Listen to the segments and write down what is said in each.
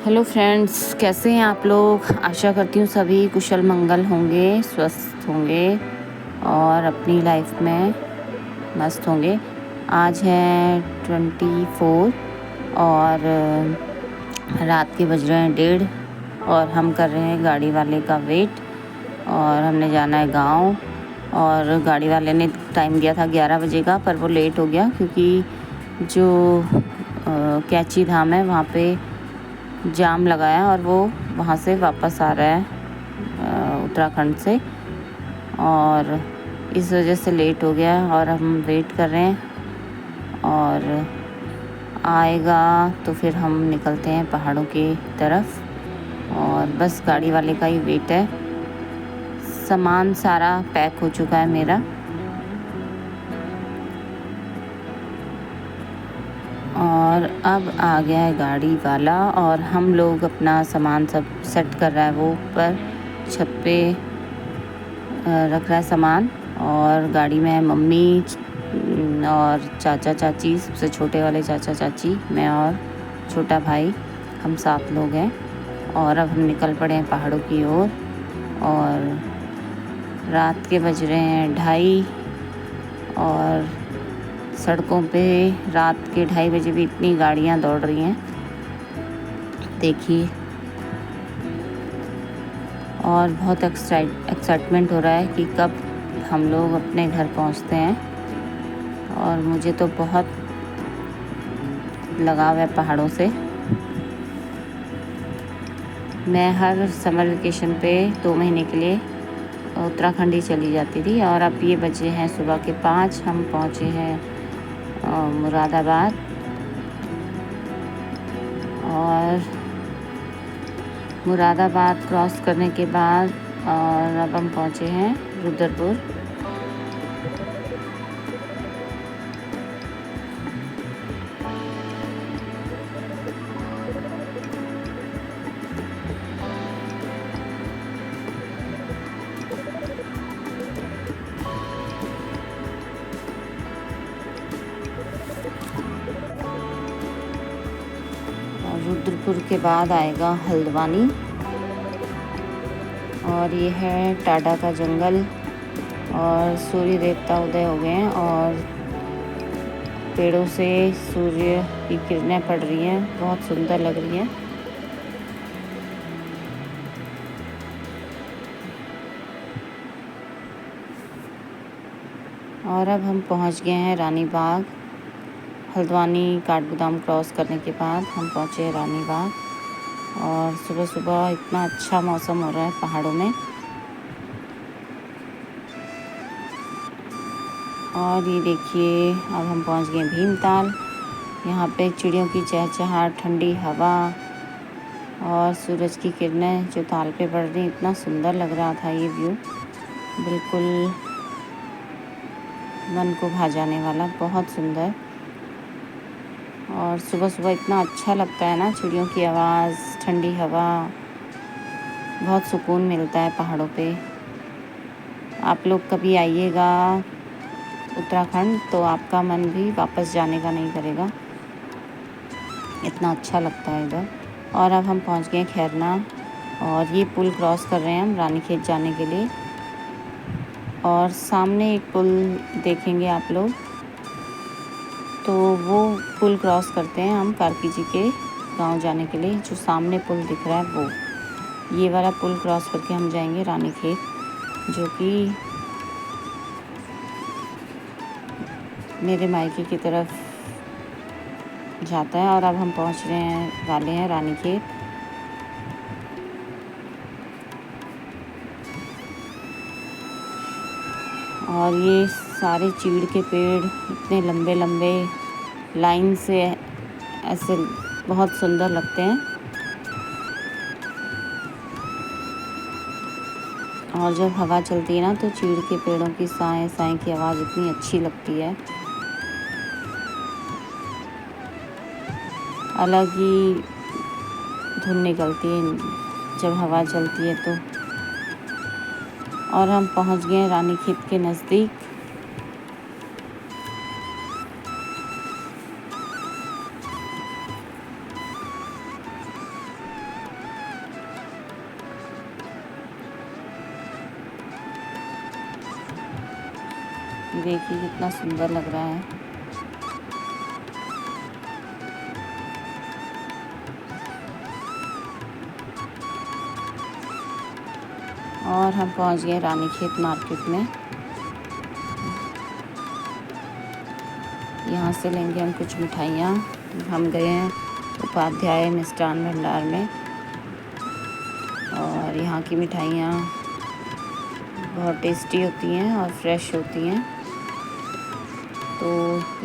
Hello friends, कैसे हैं आप लोग। आशा करती हूँ सभी कुशल मंगल होंगे, स्वस्थ होंगे और अपनी लाइफ में मस्त होंगे। आज है 24 और रात के बज रहे हैं 1:30 और हम कर रहे हैं गाड़ी वाले का वेट। और हमने जाना है गांव और गाड़ी वाले ने टाइम दिया था 11 बजे का, पर वो लेट हो गया क्योंकि जो कैची धाम है वहाँ पे जाम लगाया और वो वहाँ से वापस आ रहा है उत्तराखंड से, और इस वजह से लेट हो गया और हम वेट कर रहे हैं। और आएगा तो फिर हम निकलते हैं पहाड़ों की तरफ, और बस गाड़ी वाले का ही वेट है। सामान सारा पैक हो चुका है मेरा, और अब आ गया है गाड़ी वाला और हम लोग अपना सामान सब सेट कर रहा है। वो ऊपर छत पे रख रहा है सामान, और गाड़ी में है मम्मी और चाचा चाची, सबसे छोटे वाले चाचा चाची, मैं और छोटा भाई, हम 7 लोग हैं। और अब हम निकल पड़े हैं पहाड़ों की ओर। और रात के बज रहे हैं 2:30 और सड़कों पे रात के 2:30 बजे भी इतनी गाड़ियां दौड़ रही हैं, देखिए। और बहुत एक्साइटमेंट हो रहा है कि कब हम लोग अपने घर पहुंचते हैं। और मुझे तो बहुत लगाव है पहाड़ों से। मैं हर समर वेकेशन पे 2 महीने के लिए उत्तराखंड ही चली जाती थी। और अब ये बजे हैं सुबह के 5, हम पहुंचे हैं मुरादाबाद। और मुरादाबाद क्रॉस करने के बाद और अब हम पहुंचे हैं रुद्रपुर। रुद्रपुर के बाद आएगा हल्द्वानी, और ये है टाडा का जंगल। और सूर्य देवता उदय हो गए हैं और पेड़ों से सूर्य की किरणें पड़ रही हैं, बहुत सुंदर लग रही हैं। और अब हम पहुंच गए हैं रानी बाग। हल्द्वानी काठगोदाम क्रॉस करने के बाद हम पहुंचे रानी बाग। और सुबह सुबह इतना अच्छा मौसम हो रहा है पहाड़ों में। और ये देखिए, अब हम पहुंच गए भीमताल। यहाँ पे चिड़ियों की चहचहाट, ठंडी हवा और सूरज की किरणें जो ताल पे पड़ रही, इतना सुंदर लग रहा था ये व्यू, बिल्कुल मन को भा जाने वाला, बहुत सुंदर। और सुबह सुबह इतना अच्छा लगता है ना, चिड़ियों की आवाज़, ठंडी हवा, बहुत सुकून मिलता है पहाड़ों पे। आप लोग कभी आइएगा उत्तराखंड तो आपका मन भी वापस जाने का नहीं करेगा, इतना अच्छा लगता है इधर। और अब हम पहुंच गए खैरना, और ये पुल क्रॉस कर रहे हैं हम रानीखेत जाने के लिए। और सामने एक पुल देखेंगे आप लोग, तो वो पुल क्रॉस करते हैं हम कार्की जी के गांव जाने के लिए। जो सामने पुल दिख रहा है वो, ये वाला पुल क्रॉस करके हम जाएंगे रानीखेत, जो कि मेरे मायके की तरफ जाता है। और अब हम पहुंच रहे हैं वाले हैं रानीखेत। और ये सारे चीड़ के पेड़ इतने लंबे लंबे लाइन से ऐसे बहुत सुंदर लगते हैं। और जब हवा चलती है ना, तो चीड़ के पेड़ों की साएं साएं की आवाज़ इतनी अच्छी लगती है, अलग ही धुन निकलती है जब हवा चलती है तो। और हम पहुंच गए रानीखेत के नज़दीक। ये देखिए कितना सुंदर लग रहा है। और हम पहुंच गए रानीखेत मार्केट में। यहाँ से लेंगे हम कुछ मिठाइयाँ। हम गए हैं उपाध्याय मिष्ठान भंडार में, और यहाँ की मिठाइयाँ बहुत टेस्टी होती हैं और फ्रेश होती हैं। तो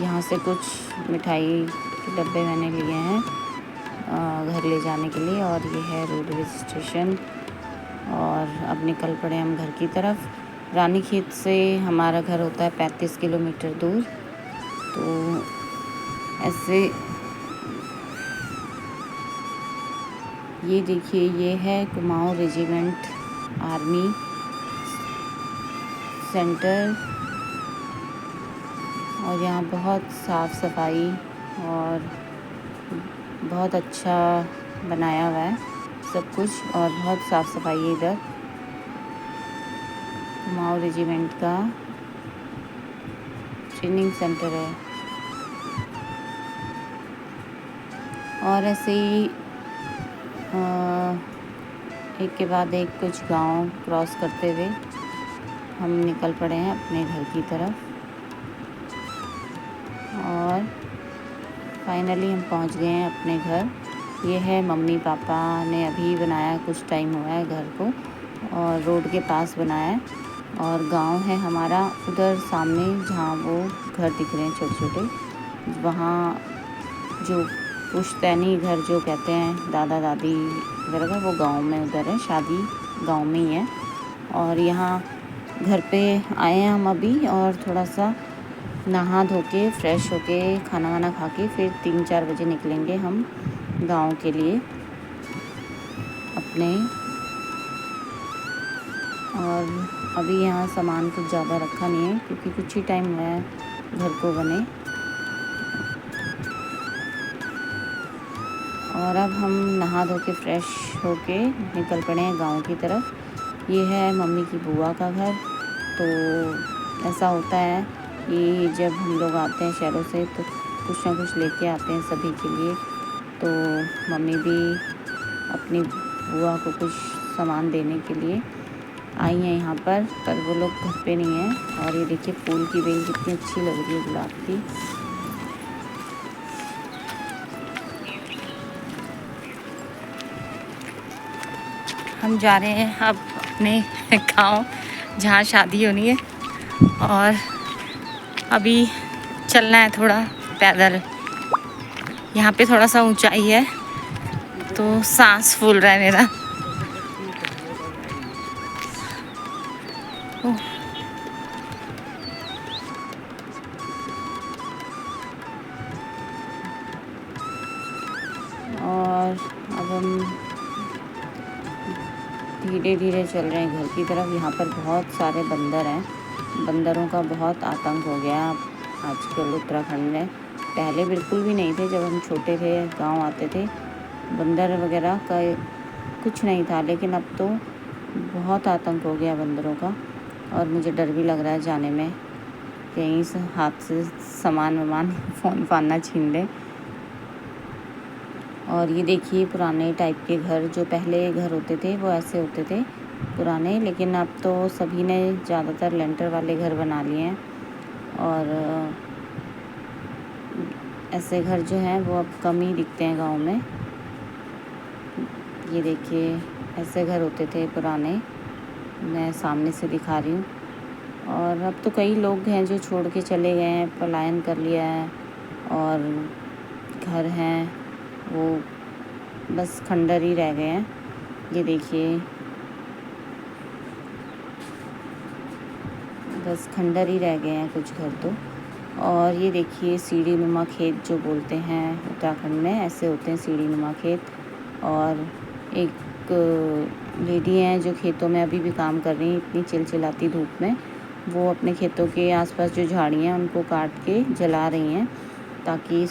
यहाँ से कुछ मिठाई के डब्बे मैंने लिए हैं घर ले जाने के लिए। और ये है रोडवेज स्टेशन, और अब निकल पड़े हम घर की तरफ। रानीखेत से हमारा घर होता है 35 किलोमीटर दूर। तो ऐसे ये देखिए, ये है कुमाऊं रेजिमेंट आर्मी सेंटर, और यहाँ बहुत साफ़ सफाई और बहुत अच्छा बनाया हुआ है सब कुछ, और बहुत साफ़ सफाई है इधर। कुमाऊं रेजिमेंट का ट्रेनिंग सेंटर है। और ऐसे ही एक के बाद एक कुछ गांव क्रॉस करते हुए हम निकल पड़े हैं अपने घर की तरफ। और फाइनली हम पहुंच गए हैं अपने घर। ये है मम्मी पापा ने अभी बनाया, कुछ टाइम हुआ है घर को, और रोड के पास बनाया है। और गांव है हमारा उधर सामने, जहाँ वो घर दिख रहे हैं छोटे छोटे, वहाँ जो पुश्तैनी घर जो कहते हैं दादा दादी वगैरह का, वो गांव में उधर है। शादी गांव में ही है। और यहाँ घर पे आए हैं हम अभी, और थोड़ा सा नहा धो के फ्रेश होके खाना वाना खा के फिर 3-4 बजे निकलेंगे हम गांव के लिए अपने। और अभी यहाँ सामान कुछ ज़्यादा रखा नहीं है, क्योंकि कुछ ही टाइम हुआ है घर को बने। और अब हम नहा धो के फ्रेश होके निकल पड़े हैं गांव की तरफ। ये है मम्मी की बुआ का घर। तो ऐसा होता है कि जब हम लोग आते हैं शहरों से तो कुछ ना कुछ लेके आते हैं सभी के लिए। तो मम्मी भी अपनी बुआ को कुछ सामान देने के लिए आई हैं यहाँ पर वो लोग घर पे नहीं हैं। और ये देखिए फूल की बेल कितनी अच्छी लग रही है गुलाब की। हम जा रहे हैं अब अपने गांव जहाँ शादी होनी है, और अभी चलना है थोड़ा पैदल। यहाँ पे थोड़ा सा ऊंचाई है तो सांस फूल रहा है मेरा। और अब हम धीरे धीरे चल रहे हैं घर की तरफ। यहाँ पर बहुत सारे बंदर हैं। बंदरों का बहुत आतंक हो गया आजकल उत्तराखंड में। पहले बिल्कुल भी नहीं थे, जब हम छोटे थे गांव आते थे बंदर वगैरह का कुछ नहीं था, लेकिन अब तो बहुत आतंक हो गया बंदरों का। और मुझे डर भी लग रहा है जाने में, कहीं से हाथ से सामान वामान फ़ोन फान ना छीन ले। और ये देखिए पुराने टाइप के घर, जो पहले घर होते थे वो ऐसे होते थे पुराने, लेकिन अब तो सभी ने ज़्यादातर लेंटर वाले घर बना लिए हैं। और ऐसे घर जो हैं वो अब कम ही दिखते हैं गांव में। ये देखिए ऐसे घर होते थे पुराने, मैं सामने से दिखा रही हूँ। और अब तो कई लोग हैं जो छोड़ के चले गए हैं, पलायन कर लिया है, और घर हैं वो बस खंडर ही रह गए हैं। ये देखिए बस खंडर ही रह गए हैं कुछ घर तो। और ये देखिए सीढ़ी नुमा खेत जो बोलते हैं उत्तराखंड में, ऐसे होते हैं सीढ़ी नुमा खेत। और एक लेडी हैं जो खेतों में अभी भी काम कर रही हैं इतनी चिलचिलाती धूप में। वो अपने खेतों के आसपास जो झाड़ियाँ हैं उनको काट के जला रही हैं, ताकि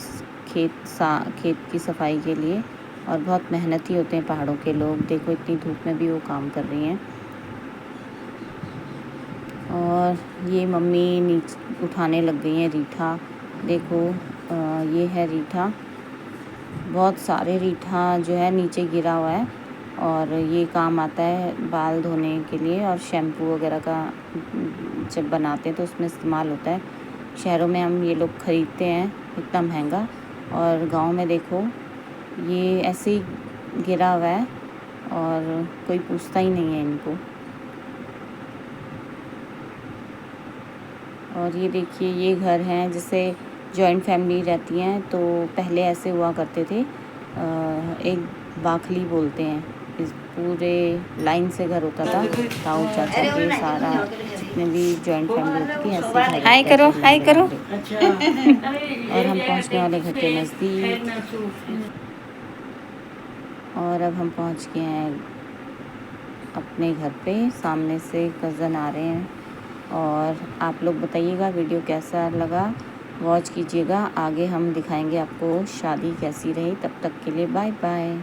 खेत की सफाई के लिए। और बहुत मेहनती होते हैं पहाड़ों के लोग, देखो इतनी धूप में भी वो काम कर रही हैं। और ये मम्मी नीचे उठाने लग गई हैं रीठा। देखो ये है रीठा, बहुत सारे रीठा जो है नीचे गिरा हुआ है और ये काम आता है बाल धोने के लिए और शैम्पू वगैरह का जब बनाते हैं तो उसमें इस्तेमाल होता है। शहरों में हम ये लोग ख़रीदते हैं इतना महंगा, और गांव में देखो ये ऐसे ही गिरा हुआ है और कोई पूछता ही नहीं है इनको। और ये देखिए ये घर हैं, जैसे जॉइंट फैमिली रहती हैं तो पहले ऐसे हुआ करते थे। एक बाखली बोलते हैं, इस पूरे लाइन से घर होता था, ताऊ चाचा के सारा जितने भी जॉइंट फैमिली होती थी ऐसे। हाय करो, हाय करो। और हम पहुंचने वाले घर के नज़दीक, और अब हम पहुंच गए हैं अपने घर पे। सामने से कज़न आ रहे हैं। और आप लोग बताइएगा वीडियो कैसा लगा, वॉच कीजिएगा। आगे हम दिखाएंगे आपको शादी कैसी रही। तब तक के लिए बाय बाय।